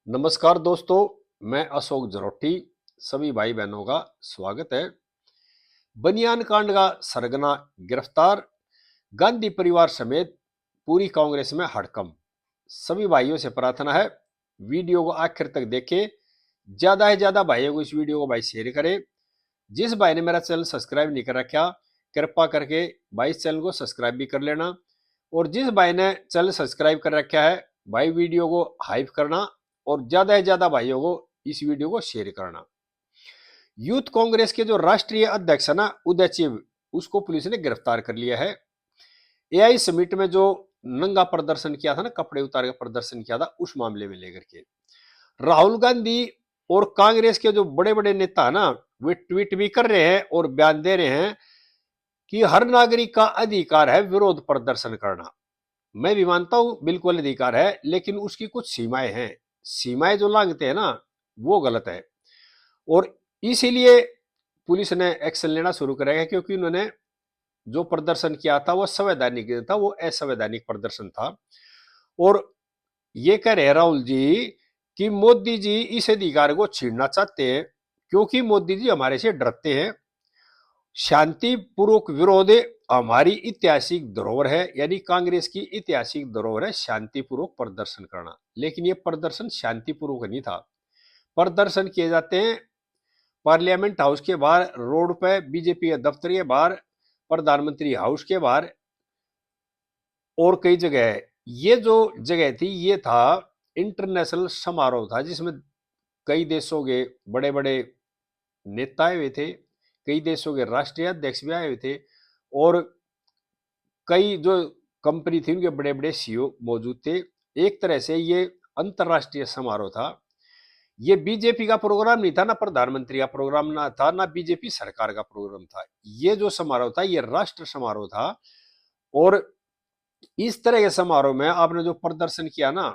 नमस्कार दोस्तों, मैं अशोक जरोटी। सभी भाई बहनों का स्वागत है। बनियान कांड का सरगना गिरफ्तार, गांधी परिवार समेत पूरी कांग्रेस में हड़कंप। सभी भाइयों से प्रार्थना है वीडियो को आखिर तक देखें। ज्यादा से ज्यादा भाइयों को इस वीडियो को भाई शेयर करें। जिस भाई ने मेरा चैनल सब्सक्राइब नहीं कर रखा, कृपा करके भाई इस चैनल को सब्सक्राइब भी कर लेना। और जिस भाई ने चैनल सब्सक्राइब कर रखा है, भाई वीडियो को हाइप करना और ज्यादा से ज्यादा भाइयों को इस वीडियो को शेयर करना। यूथ कांग्रेस के जो राष्ट्रीय अध्यक्ष है ना, उदय चिव, उसको पुलिस ने गिरफ्तार कर लिया है। एआई समिट में जो नंगा प्रदर्शन किया था ना, कपड़े उतार के प्रदर्शन किया था, उस मामले में लेकर के राहुल गांधी और कांग्रेस के जो बड़े बड़े नेता है ना, वे ट्वीट भी कर रहे हैं और बयान दे रहे हैं कि हर नागरिक का अधिकार है विरोध प्रदर्शन करना। मैं भी मानता हूं बिल्कुल अधिकार है, लेकिन उसकी कुछ सीमाएं हैं। सीमाएं जो लांघते हैं ना, वो गलत है। और इसीलिए पुलिस ने एक्शन लेना शुरू करेगा, क्योंकि उन्होंने जो प्रदर्शन किया था वो संवैधानिक था, वो असंवैधानिक प्रदर्शन था। और ये कह रहे राहुल जी कि मोदी जी इस अधिकार को छीनना चाहते हैं, क्योंकि मोदी जी हमारे से डरते हैं। शांतिपूर्वक विरोध हमारी ऐतिहासिक धरोहर है, यानी कांग्रेस की ऐतिहासिक धरोहर है शांतिपूर्वक प्रदर्शन करना। लेकिन ये प्रदर्शन शांतिपूर्वक नहीं था। प्रदर्शन किए जाते हैं पार्लियामेंट हाउस के बाहर, रोड पे, बीजेपी के दफ्तर के बाहर, प्रधानमंत्री हाउस के बाहर और कई जगह है। ये जो जगह थी, ये था इंटरनेशनल समारोह था, जिसमें कई देशों के बड़े बड़े नेता आए हुए थे, कई देशों के राष्ट्रीय अध्यक्ष भी आए हुए थे, और कई जो कंपनी थी उनके बड़े बड़े सीईओ मौजूद थे। एक तरह से ये अंतरराष्ट्रीय समारोह था। ये बीजेपी का प्रोग्राम नहीं था, ना प्रधानमंत्री का प्रोग्राम ना था, ना बीजेपी सरकार का प्रोग्राम था। ये जो समारोह था, ये राष्ट्र समारोह था। और इस तरह के समारोह में आपने जो प्रदर्शन किया ना,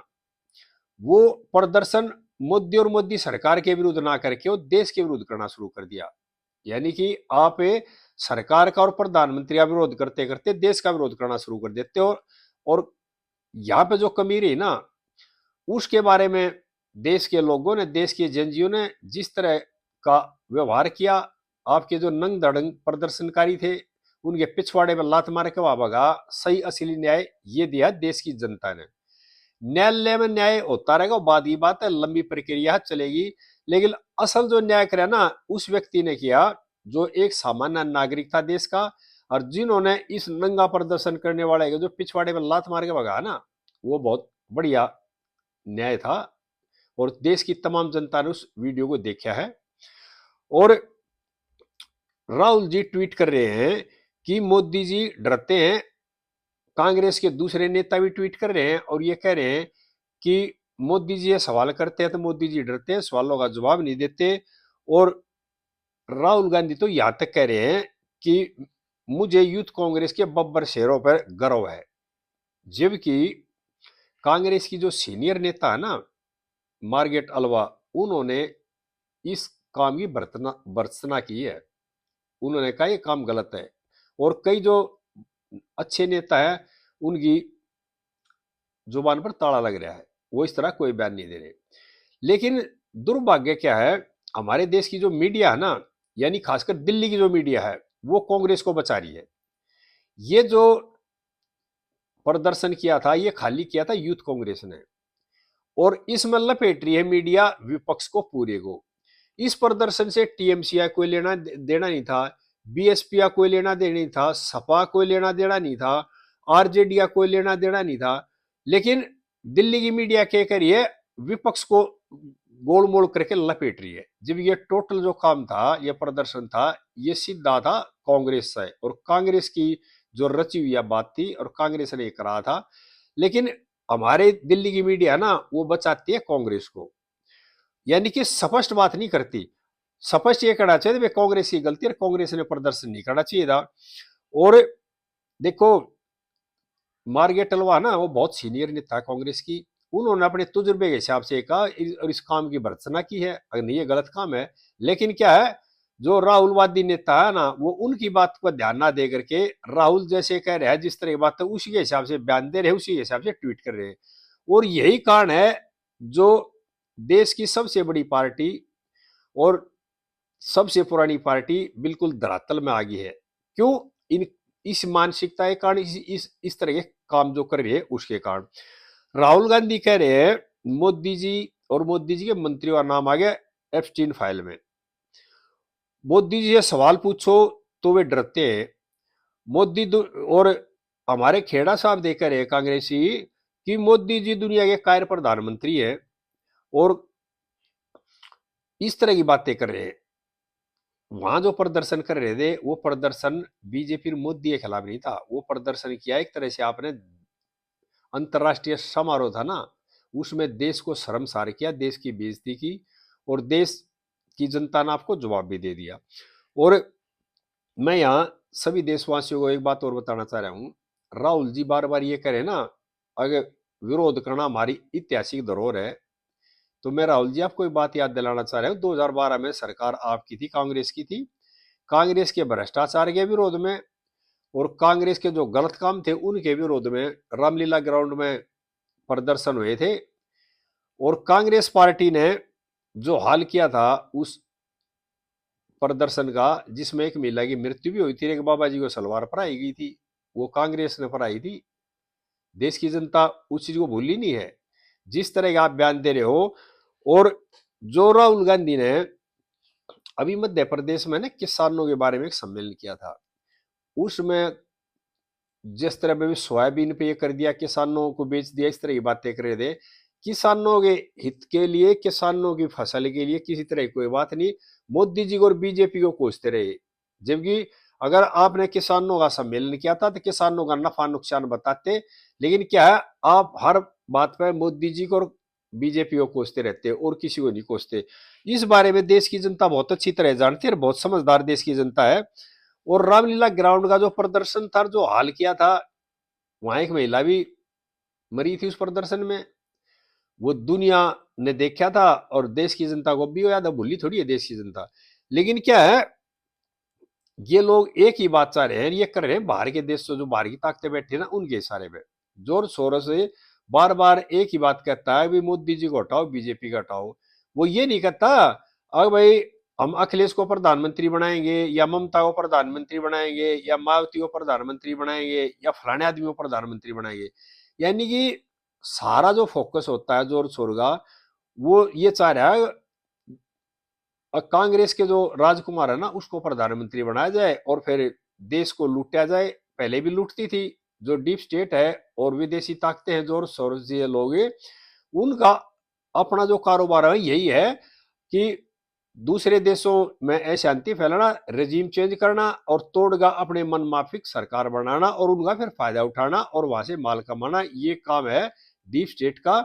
वो प्रदर्शन मोदी और मोदी सरकार के विरुद्ध ना करके वो देश के विरुद्ध करना शुरू कर दिया। यानी कि आप सरकार का और प्रधानमंत्री का विरोध करते करते देश का विरोध करना शुरू कर देते हो। और यहाँ पे जो कमी रही ना, उसके बारे में देश के लोगों ने, देश के जनजीव ने जिस तरह का व्यवहार किया, आपके जो नंग धड़ंग प्रदर्शनकारी थे उनके पिछवाड़े में लात मार के वहां भगा, सही असली न्याय ये दिया देश की जनता ने। न्यायालय में न्याय होता रहेगा, बाद की बात है, लंबी प्रक्रिया चलेगी। लेकिन असल जो न्याय करे ना, उस व्यक्ति ने किया जो एक सामान्य नागरिक था देश का। और जिन्होंने इस नंगा प्रदर्शन करने वाले के जो पिछवाड़े में लात मार के भगा ना, वो बहुत बढ़िया न्याय था। और देश की तमाम जनता ने उस वीडियो को देखा है। और राहुल जी ट्वीट कर रहे हैं कि मोदी जी डरते हैं। कांग्रेस के दूसरे नेता भी ट्वीट कर रहे हैं और ये कह रहे हैं कि मोदी जी ये सवाल करते हैं तो मोदी जी डरते हैं, सवालों का जवाब नहीं देते। और राहुल गांधी तो यहां तक कह रहे हैं कि मुझे यूथ कांग्रेस के बब्बर शेरों पर गर्व है। जबकि कांग्रेस की जो सीनियर नेता है ना, मार्गेट अलवा, उन्होंने इस काम की भर्त्सना की है। उन्होंने कहा ये काम गलत है। और कई जो अच्छे नेता है, उनकी जुबान पर ताला लग रहा है, वो इस तरह कोई बयान नहीं दे रहे। लेकिन दुर्भाग्य क्या है, हमारे देश की जो मीडिया है ना, यानी खासकर दिल्ली की जो मीडिया है, वो कांग्रेस को बचा रही है। ये जो प्रदर्शन किया था, ये खाली किया था यूथ कांग्रेस ने, और इसमें लपेट रही है मीडिया विपक्ष को पूरे को। इस प्रदर्शन से टीएमसी का कोई लेना देना नहीं था, बीएसपी का कोई लेना देना नहीं था, सपा कोई लेना देना नहीं था, आरजेडी का कोई लेना देना नहीं था। लेकिन दिल्ली की मीडिया क्या कर रही है, विपक्ष को गोल मोल करके लपेट रही है। जब ये टोटल जो काम था, ये प्रदर्शन था, ये सीधा था कांग्रेस से, और कांग्रेस की जो रची हुई बात थी, और कांग्रेस ने करा था। लेकिन हमारे दिल्ली की मीडिया ना, वो बचाती है कांग्रेस को, यानी कि स्पष्ट बात नहीं करती। स्पष्ट ये करना चाहिए कांग्रेस की गलती है, कांग्रेस ने प्रदर्शन नहीं करना चाहिए था। और देखो, मार्गेट अलवा ना, वो बहुत सीनियर नेता कांग्रेस की। उन्होंने अपने तजुर्बे के हिसाब से कहा और इस काम की भर्त्सना की है, अगर नहीं ये गलत काम है। लेकिन क्या है, जो राहुलवादी नेता है ना, वो उनकी बात पर ध्यान ना दे करके राहुल जैसे कह रहे हैं, जिस तरह की बात है उसी के हिसाब से बयान दे रहे हैं, उसी के हिसाब से ट्वीट कर रहे हैं। और यही कारण है जो देश की सबसे बड़ी पार्टी और सबसे पुरानी पार्टी बिल्कुल धरातल में आ गई है। क्यों? इन इस मानसिकता के कारण, इस तरह के काम जो कर रही है उसके कारण। राहुल गांधी कह रहे हैं मोदी जी, और मोदी जी के मंत्रियों का नाम आ गया एप्स्टीन फाइल में। मोदी जी से सवाल पूछो तो वे डरते हैं। और हमारे खेड़ा साहब देकर है कांग्रेसी कि मोदी जी दुनिया के कायर प्रधानमंत्री है और इस तरह की बातें कर रहे हैं। वहां जो प्रदर्शन कर रहे थे वो प्रदर्शन बीजेपी और मोदी के खिलाफ नहीं था, वो प्रदर्शन किया एक तरह से आपने अंतर्राष्ट्रीय समारोह था ना, उसमें देश को शर्मसार किया, देश की बेइज्जती की और देश की जनता ने आपको जवाब भी दे दिया। और मैं यहाँ सभी देशवासियों को एक बात और बताना चाह रहा हूँ। राहुल जी बार बार ये करें ना, अगर विरोध करना हमारी ऐतिहासिक धरोहर है, तो मैं राहुल जी आपको एक बात याद दिलाना चाह रहा हूँ। 2012 में सरकार आपकी थी, कांग्रेस की थी। कांग्रेस के भ्रष्टाचार के विरोध में और कांग्रेस के जो गलत काम थे उनके विरोध में रामलीला ग्राउंड में प्रदर्शन हुए थे। और कांग्रेस पार्टी ने जो हाल किया था उस प्रदर्शन का, जिसमें एक महिला की मृत्यु भी हुई थी, एक बाबा जी को सलवार पहनाई गई थी, वो कांग्रेस ने पहनाई थी। देश की जनता उस चीज को भूली नहीं है जिस तरह का आप बयान दे रहे हो। और जो राहुल गांधी ने अभी मध्य प्रदेश में ना किसानों के बारे में एक सम्मेलन किया था, उसमें जिस तरह में भी सोयाबीन पे ये कर दिया, किसानों को बेच दिया, इस तरह की बातें कर रहे थे। किसानों के हित के लिए, किसानों की फसल के लिए किसी तरह की कोई बात नहीं, मोदी जी को और बीजेपी को कोसते रहे। जबकि अगर आपने किसानों का सम्मेलन किया था तो किसानों का नफा नुकसान बताते, लेकिन क्या है आप हर बात पर मोदी जी को और बीजेपी को कोसते रहते और किसी को नहीं कोसते। इस बारे में देश की जनता बहुत अच्छी तरह जानती है और बहुत समझदार देश की जनता है। और रामलीला ग्राउंड का जो प्रदर्शन था, जो हाल किया था, वहां एक महिला भी मरी थी उस प्रदर्शन में, वो दुनिया ने देखा था और देश की जनता को भी याद है, भूली थोड़ी है देश की जनता। लेकिन क्या है, ये लोग एक ही बात चाह रहे हैं, ये कर रहे हैं बाहर के देश से, जो बाहर की ताकतें बैठी है ना उनके इशारे पे जोर शोर से बार बार एक ही बात कहता है, भी मोदी जी को हटाओ, बीजेपी को हटाओ। वो ये नहीं कहता अब भाई हम अखिलेश को प्रधानमंत्री बनाएंगे या ममता को प्रधानमंत्री बनाएंगे या मायावती को प्रधानमंत्री बनाएंगे या फलाने आदमी को प्रधानमंत्री बनाएंगे। यानी कि सारा जो फोकस होता है जोर शोर का, वो ये चाह रहा है कांग्रेस के जो राजकुमार है ना उसको प्रधानमंत्री बनाया जाए और फिर देश को लूटा जाए। पहले भी लूटती थी जो डीप स्टेट है और विदेशी ताकतें हैं, जो सौरजीय लोग हैं, उनका अपना जो कारोबार है यही है कि दूसरे देशों में अशांति फैलाना, रजीम चेंज करना और तोड़गा अपने मन माफिक सरकार बनाना और उनका फिर फायदा उठाना और वहां से माल कमाना, ये काम है डीप स्टेट का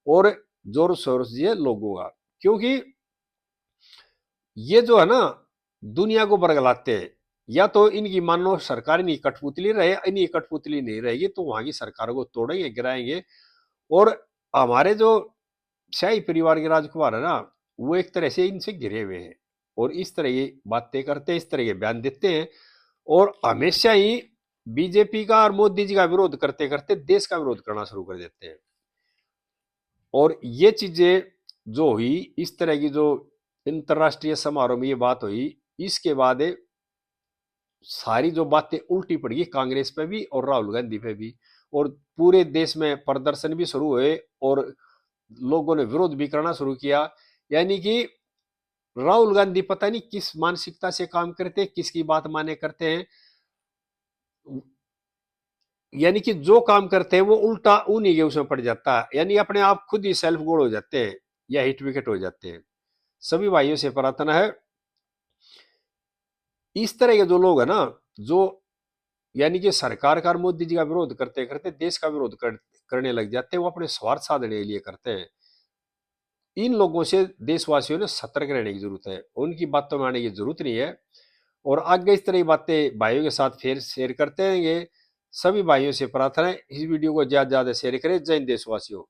और जोर सौरजीय लोगों का। क्योंकि ये जो है ना दुनिया को बरगलाते हैं, या तो इनकी मान लो सरकार इनकी कठपुतली रहे, इनकी कठपुतली नहीं रहेगी तो वहां की सरकारों को तोड़ेंगे, गिराएंगे। और हमारे जो शाही परिवार के राजकुमार है ना, वो एक तरह से इनसे घिरे हुए हैं और इस तरह की बातें करते हैं, इस तरह के बयान देते हैं और हमेशा ही बीजेपी का और मोदी जी का विरोध करते करते देश का विरोध करना शुरू कर देते हैं। और ये चीजें जो हुई, इस तरह की जो अंतर्राष्ट्रीय समारोह में ये बात हुई, इसके बाद सारी जो बातें उल्टी पड़ गई कांग्रेस पे भी और राहुल गांधी पे भी, और पूरे देश में प्रदर्शन भी शुरू हुए और लोगों ने विरोध भी करना शुरू किया। यानी कि राहुल गांधी पता नहीं किस मानसिकता से काम करते हैं, किसकी बात माने करते हैं। यानी कि जो काम करते हैं वो उल्टा उन्हीं के उसमें पड़ जाता है, यानी अपने आप खुद ही सेल्फ गोल हो जाते हैं या हिट विकेट हो जाते हैं। सभी भाइयों से प्रार्थना है इस तरह के जो लोग है ना, जो यानी कि सरकार का मोदी जी का विरोध करते करते देश का विरोध करने लग जाते हैं, वो अपने स्वार्थ साधने के लिए करते हैं। इन लोगों से देशवासियों ने सतर्क रहने की जरूरत है, उनकी बातों में आने की जरूरत नहीं है। और आगे इस तरह की बातें भाइयों के साथ फिर शेयर करते रहेंगे। सभी भाइयों से प्रार्थना है इस वीडियो को ज्यादा से ज्यादा शेयर करें। जय हिंद देशवासियों।